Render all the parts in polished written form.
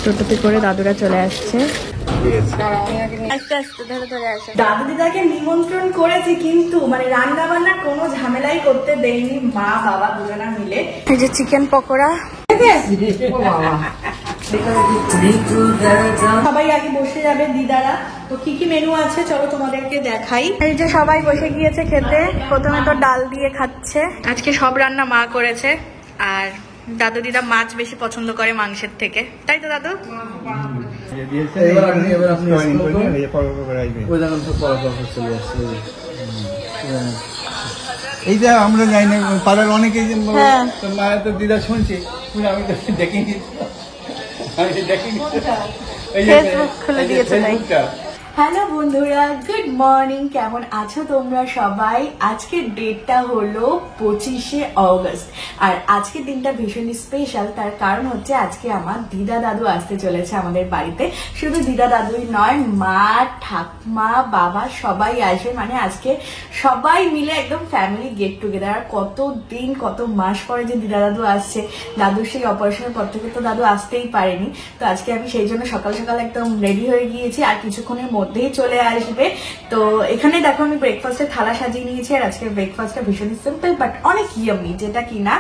টোটোতে করে দাদুরা চলে আসছে। দাদু দিদাকে নিমন্ত্রণ করেছি, কিন্তু মানে রান্না বান্না কোনো ঝামেলাই করতে দেয়নি মা বাবা দুজনা মিলে। এই যে চিকেন পকোড়া, সবাই আগে বসে যাবে দিদারা। তো কি কি মেনু আছে চলো তোমাদেরকে দেখাই। এই যে সবাই বসে গিয়েছে খেতে। প্রথমে তো ডাল দিয়ে খাচ্ছে। আজকে সব রান্না মা করেছে, আর দাদু দিদা মাছ বেশি পছন্দ করে মাংসের থেকে, তাই তো দাদু? এই যে আমরা যাই না পাড়ার অনেকেই মায়ের তো দিদা শুনছি, আমি তো দেখিনি, ফেসবুক খুলে দিয়েছে। হ্যালো বন্ধুরা, গুড মর্নিং। কেমন আছো তোমরা সবাই? আজকের ডেটটা হলো 25শে অগস্ট, আর আজকের দিনটা ভীষণই স্পেশাল। তার কারণ হচ্ছে আজকে আমার দিদা দাদু আসতে চলেছে আমাদের বাড়িতে। শুধু দিদা দাদুই নয়, মা, ঠাকুমা, বাবা সবাই আসবে। মানে আজকে সবাই মিলে একদম ফ্যামিলি গেট টুগেদার। আর কত দিন কত মাস পরে যে দিদা দাদু আসছে। দাদুর সেই অপারেশনের পর থেকে তো দাদু আসতেই পারেনি। তো আজকে আমি সেই জন্য সকাল সকাল একদম রেডি হয়ে গিয়েছি, আর কিছুক্ষণের মধ্যেই চলে আসবে। তো এখানে দেখো আমি ব্রেকফাস্টের থালা সাজিয়ে নিয়েছি। আর আজকের ব্রেকফাস্টটা ভীষণই সিম্পল বাট অনেক ইয়ামি, যেটা কিনা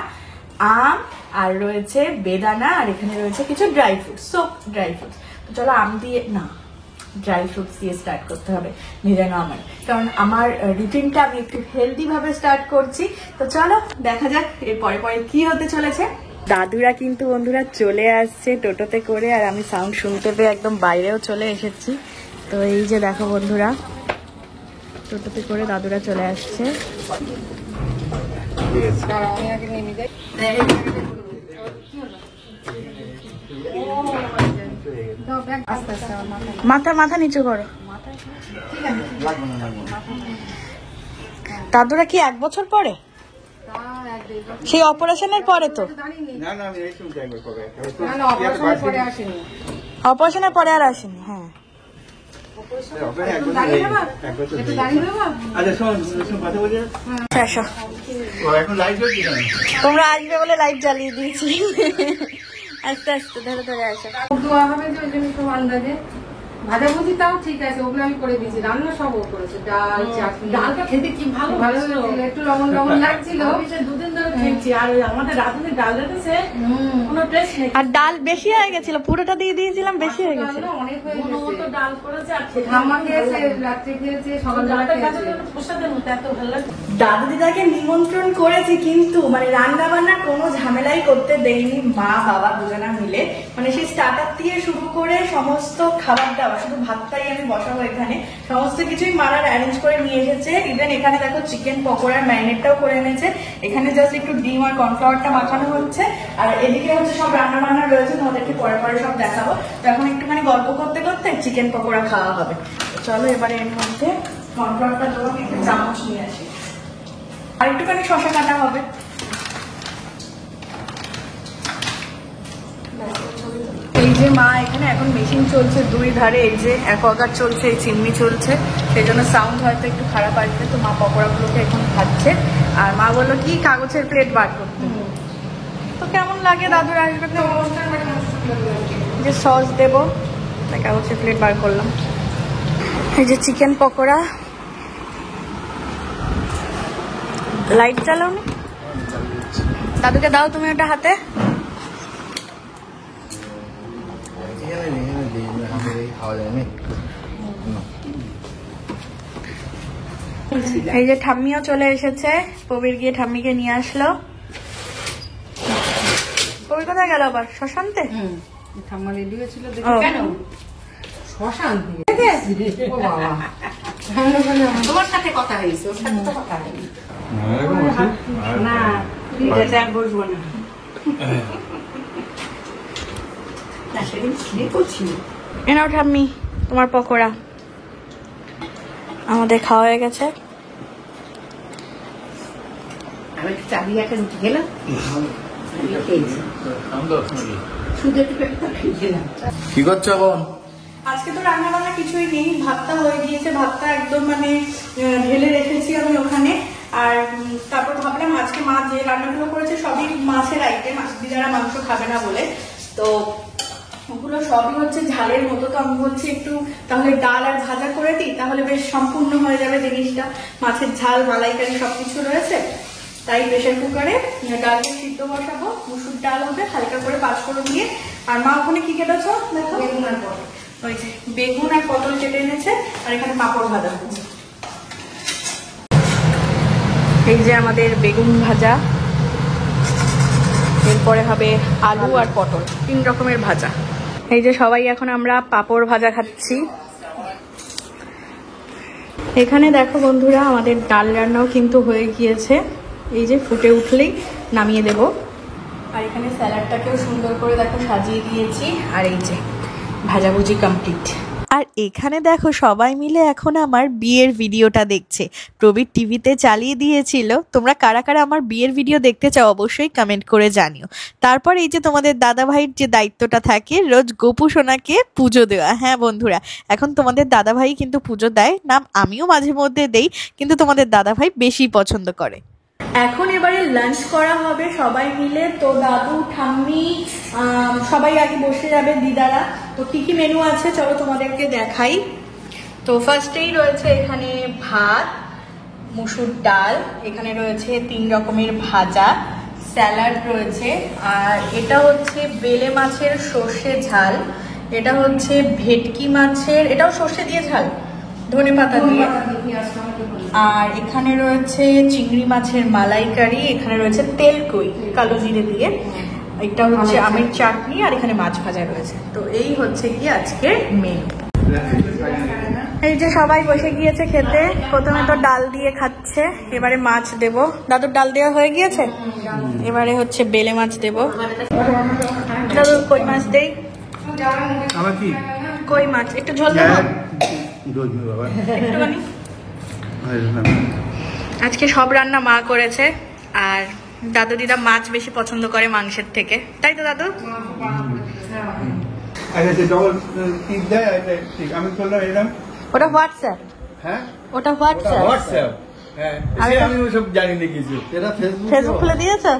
আম আর রয়েছে বেদানা, আর এখানে রয়েছে কিছু dry fruits, soap dry fruits. তো চলো আম দিয়ে না, ড্রাই ফ্রুটস দিয়ে স্টার্ট করতে হবে, ভেজানো আমার, কারণ আমার রুটিনটা আমি একটু হেলদি ভাবে স্টার্ট করছি। তো চলো দেখা যাক এর পরে পরে কি হতে চলেছে। দাদুরা কিন্তু বন্ধুরা চলে আসছে টোটোতে করে, আর আমি সাউন্ড শুনতে পেয়ে একদম বাইরেও চলে এসেছি। তো এই যে দেখো বন্ধুরা, টোটোতে করে দাদুরা চলে আসছে। মাথা নিচু করো। দাদুরা কি 1 বছর পরে? সেই অপারেশনের পরে তো? অপারেশনের পরে আর আসেনি। হ্যাঁ তোমরা আসবে বলে লাইট জ্বালিয়ে দিয়েছি। আস্তে আস্তে ধরে ধরে আসো। ভাজাভুজি তাও ঠিক আছে, ওগুলো আমি করে দিয়েছি। রান্না সব ও করেছে। ডাল, চাটনি, ডালটা খেতে কি ভালো ভালো একটু লবণ লবণ লাগছিল। 2 দিন ধরে খেয়েছি। আর আমাদের রাঁধুনির ডাল রেখেছে, কোনো টেস্ট নেই। আর ডাল বেশি হয়ে গেছিল, পুরোটা দিয়ে দিয়েছিলাম, বেশি হয়ে গেছিল। অনেক হয়ে গেছে। ডাল করেছে আর ঠাম্মা খেয়েছে, রাত্রে খেয়েছে, সকালবেলা খেয়েছে। প্রসাদের মতো এত ভালো লাগে। দাদু দিদাকে নিমন্ত্রণ করেছি, কিন্তু মানে রান্না বান্না কোনো ঝামেলাই করতে দেয়নি মা বাবা দুজনা মিলে। মানে সেই স্টার্টার দিয়ে শুরু করে সমস্ত খাবার দাবার, শুধু ভাতটাই আমি বসাবো এখানে, সমস্ত কিছুই মারা অ্যারেঞ্জ করে নিয়ে এসেছে। ইভেন এখানে দেখো চিকেন পকোড়ার ম্যারিনেটটাও করে এনেছে। এখানে জাস্ট একটু ডিম আর কর্নফ্লাওয়ারটা মাখানো হচ্ছে, আর এদিকে হচ্ছে সব রান্না বান্না রয়েছে, তোমাদেরকে পরে পরে সব দেখাবো। তো এখন একটুখানি গল্প করতে করতে চিকেন পকোড়া খাওয়া হবে। চলো এবারে এর মধ্যে কর্নফ্লাওয়ারটা দেবো, একটু চামচ নিয়ে আসি, আর একটুখানি শসা কাটা হবে। এই যে মা এখানে এখন মেশিন চলছে 2 ধারে, এই যে অ্যাকোয়াগার্ড চলছে, এই চিমনি চলছে, সেই জন্য সাউন্ড হয়তো একটু খারাপ আসবে। তো মা পকোড়াগুলোকে এখন খাচ্ছে, আর মা বললো কি কাগজের প্লেট বার করতে। তো কেমন লাগে দাদুর আসবে তো, যে সস দেবো, তাই কাগজের প্লেট বার করলাম। এই যে চিকেন পকোড়া। লাইট জ্বালাও না, দাদুকে দাও তুমি ওটা হাতে। এই যে ঠাম্মিও চলে এসেছে, প্রবীর গিয়ে ঠাম্মিকে নিয়ে আসলো। প্রবীর কোথায় গেল আবার? শ্মশানতে? ঠাম্মা রেডি হয়েছিল কেন? শ্মশান তোমার সাথে কথা হয়েছে, ওর সাথে তো কথা হয়নি। না বসবো না, সেদিন স্লিপ করছিল। এনাও ঠাম্মি তোমার পকোড়া। আমাদের খাওয়া হয়ে গেছে। আমি একটু চা দিয়ে একটা রুটি খেলাম, কি করছো এখন? আজকে তো রান্না বান্না কিছুই নেই, ভাতটা হয়ে গিয়েছে। ভাতটা একদম মানে ঢেলে রেখেছি আমি ওখানে। আর তারপর ভাবলাম আজকে মা যে রান্নাগুলো করেছে সবই মাছের আইটেম, দিদারা মাংস খাবে না বলে। তো ওগুলো সবই হচ্ছে ঝালের মতো, তো আমি বলছি একটু তাহলে ডাল আর ভাজা করে দিই, তাহলে বেশ সম্পূর্ণ হয়ে যাবে জিনিসটা। মাছের ঝাল, মালাইকারি সবকিছু রয়েছে, তাই প্রেশার কুকারে ডালটা সিদ্ধ বসাবো, মুসুর ডাল হবে হালকা করে 5 ফোড়ন দিয়ে। আর মা ওখানে কি কেটেছ দেখো? বেগুন আর পটল। ওই যে বেগুন আর পটল কেটে এনেছে, আর এখানে পাঁপড় ভাজা হচ্ছে। এই যে আমাদের বেগুন ভাজা, এরপরে হবে আলু আর পটল, 3 রকমের ভাজা। এই যে সবাই এখন আমরা পাঁপড় ভাজা খাচ্ছি। এখানে দেখো বন্ধুরা, আমাদের ডাল রান্নাও কিন্তু হয়ে গিয়েছে, এই যে ফুটে উঠলেই নামিয়ে দেব। আর এখানে স্যালাডটাকেও সুন্দর করে দেখো সাজিয়ে দিয়েছি, আর এই যে ভাজাভুজি কমপ্লিট। আর এখানে দেখো সবাই মিলে এখন আমার বিয়ের ভিডিওটা দেখছে। প্রবীর টিভিতে চালিয়ে দিয়েছিল। তোমরা কারা কারা আমার বিয়ের ভিডিও দেখতে চাও অবশ্যই কমেন্ট করে জানিও। তারপর এই যে তোমাদের দাদা ভাইয়ের যে দায়িত্বটা থাকে রোজ গোপু সোনাকে পুজো দেওয়া। হ্যাঁ বন্ধুরা, এখন তোমাদের দাদা ভাই কিন্তু পুজো দেয়, নাম আমিও মাঝে মধ্যে দেই, কিন্তু তোমাদের দাদা ভাই বেশি পছন্দ করে। এখন এবারে লাঞ্চ করা হবে সবাই মিলে, তো দাদু ঠাম্মি সবাই আগে বসে যাবে, দিদারা। তো কি কি মেনু আছে চলো তোমাদেরকে দেখাই। তো ফার্স্টেই রয়েছে এখানে ভাত, মুসুর ডাল, এখানে রয়েছে 3 রকমের ভাজা, স্যালাড রয়েছে, আর এটা হচ্ছে বেলে মাছের সর্ষে ঝাল, এটা হচ্ছে ভেটকি মাছের, এটাও সর্ষে দিয়ে ঝাল, ধনেপাতা দিয়ে, আর এখানে রয়েছে চিংড়ি মাছের মালাইকারি, এখানে রয়েছে তেল কই কালো জিরে দিয়ে, এটা হচ্ছে আমের চাটনি, আর এখানে মাছ ভাজা রয়েছে। তো এই হচ্ছে কি আজকের মেনু। এই যে সবাই বসে গিয়েছে খেতে। প্রথমে তো ডাল দিয়ে খাচ্ছে, এবারে মাছ দেব। দাদুর ডাল দেওয়া হয়ে গিয়েছে, এবারে হচ্ছে বেলে মাছ দেব। দাদু কই মাছ দেই, আবার কি কই মাছ একটু ঝোল দেবো একটুখানি। আজকে সব রান্না মা করেছে, আর দাদু দিদা মাছ বেশি পছন্দ করে মাংসের থেকে, তাই তো দাদু? আমি করলাম এরকম। ওটা হোয়াটসঅ্যাপ। হ্যাঁ ওটা হোয়াটসঅ্যাপ। হোয়াটসঅ্যাপ, হ্যাঁ আমি ওসব জানি না কিছু। এটা ফেসবুক খুলে দিয়েছে,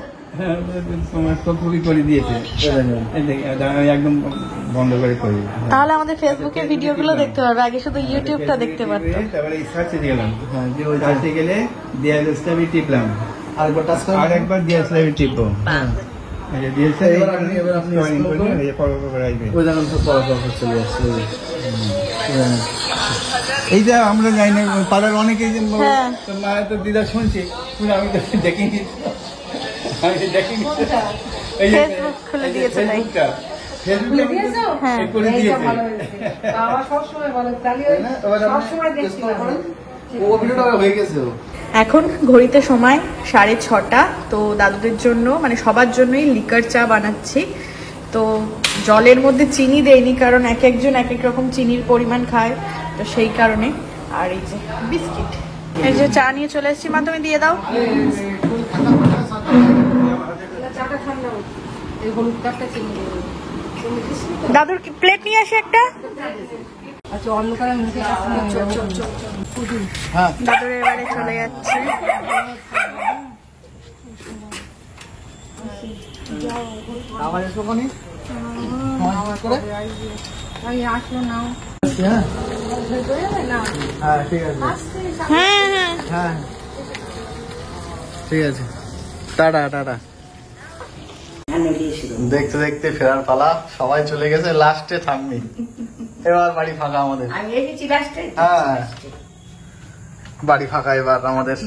তোমার কপি করে দিয়েছে, আমি একদম বন্ধ করে করি। তাহলে আমাদের ফেসবুকে ভিডিওগুলো দেখতে পারবে, আগে শুধু ইউটিউবটা দেখতে পারতো। তারপরে সার্চে গেলাম, হ্যাঁ যে ওই সার্চে গেলে ডিএসএলভি টিপলাম, আরেকবার টাচ করব, আরেকবার ডিএসএলভি টিপবো। এই যে আমরা যাই না পাড়ার অনেকেই, মায়ের তো দিদা শুনছি, আমি তো দেখিনি, আমি দেখিনি। ফেসবুক খুলে দিয়েছে, এখন ঘড়িতে সময় 6:30। তো দাদুদের জন্য মানে সবার জন্যই লিকার চা বানাচ্ছি। তো জলের মধ্যে চিনি দেয়নি, কারণ এক একজন এক এক রকম চিনির পরিমাণ খায়, তো সেই কারণে। আর এই যে বিস্কিট, এই যে চা নিয়ে চলে এসেছি। মা তুমি দিয়ে দাও। দাদুর প্লেট নিয়ে আসে একটা। দাদুর এবারে চলে যাচ্ছে। হ্যাঁ হ্যাঁ ঠিক আছে, টাটা টাটা। দেখতে দেখতে ফেরার পালা, সবাই চলে গেছে, লাস্টে থামবি, এবার বাড়ি ফাঁকা আমাদের। হ্যাঁ বাড়ি ফাঁকা এবার আমাদের।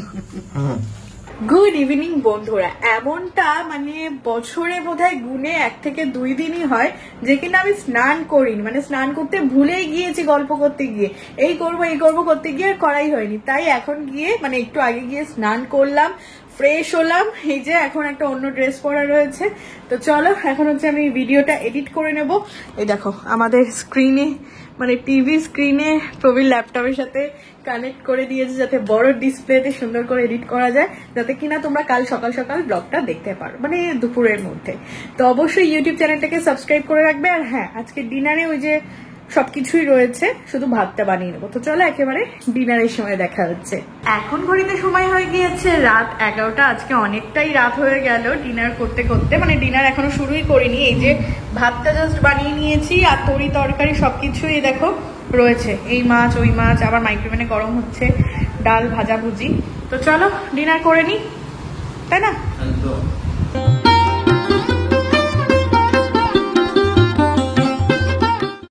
গুড ইভিনিং বন্ধুরা। এমনটা মানে বছরে বোধহয় গুনে 1 থেকে 2 দিনই হয় যে কিনা আমি স্নান করিনি, মানে স্নান করতে ভুলেই গিয়েছি গল্প করতে গিয়ে, এই করবো করতে গিয়ে আর করাই হয়নি। তাই এখন গিয়ে মানে একটু আগে গিয়ে স্নান করলাম, ফ্রেশ হলাম। এই যে এখন একটা অন্য ড্রেস পরা রয়েছে। তো চলো এখন হচ্ছে আমি ভিডিওটা এডিট করে নেব। এই দেখো আমাদের স্ক্রিনে মানে টিভি স্ক্রিনে প্রবীর ল্যাপটপের সাথে কানেক্ট করে দিয়েছে, যাতে বড় ডিসপ্লেতে সুন্দর করে এডিট করা যায়, যাতে কিনা তোমরা কাল সকাল সকাল ব্লগটা দেখতে পারো, মানে দুপুরের মধ্যে। তো অবশ্যই ইউটিউব চ্যানেলটাকে সাবস্ক্রাইব করে রাখবে। আর হ্যাঁ, আজকে ডিনারে ওই যে সবকিছুই রয়েছে, শুধু ভাতটা বানিয়ে নেবো। তো চলো একেবারে ডিনারের সময় দেখা হচ্ছে। এখন ঘড়িতে সময় হয়ে গিয়েছে রাত 11টা। আজকে অনেকটাই রাত হয়ে গেল ডিনার করতে করতে, মানে ডিনার এখনো শুরুই করিনি। এই যে ভাতটা জাস্ট বানিয়ে নিয়েছি, আর তরি তরকারি সবকিছুই দেখো রয়েছে, এই মাছ ওই মাছ, আবার মাইক্রোওভেনে গরম হচ্ছে, ডাল ভাজা ভুজি। তো চলো ডিনার করে নি, তাই না?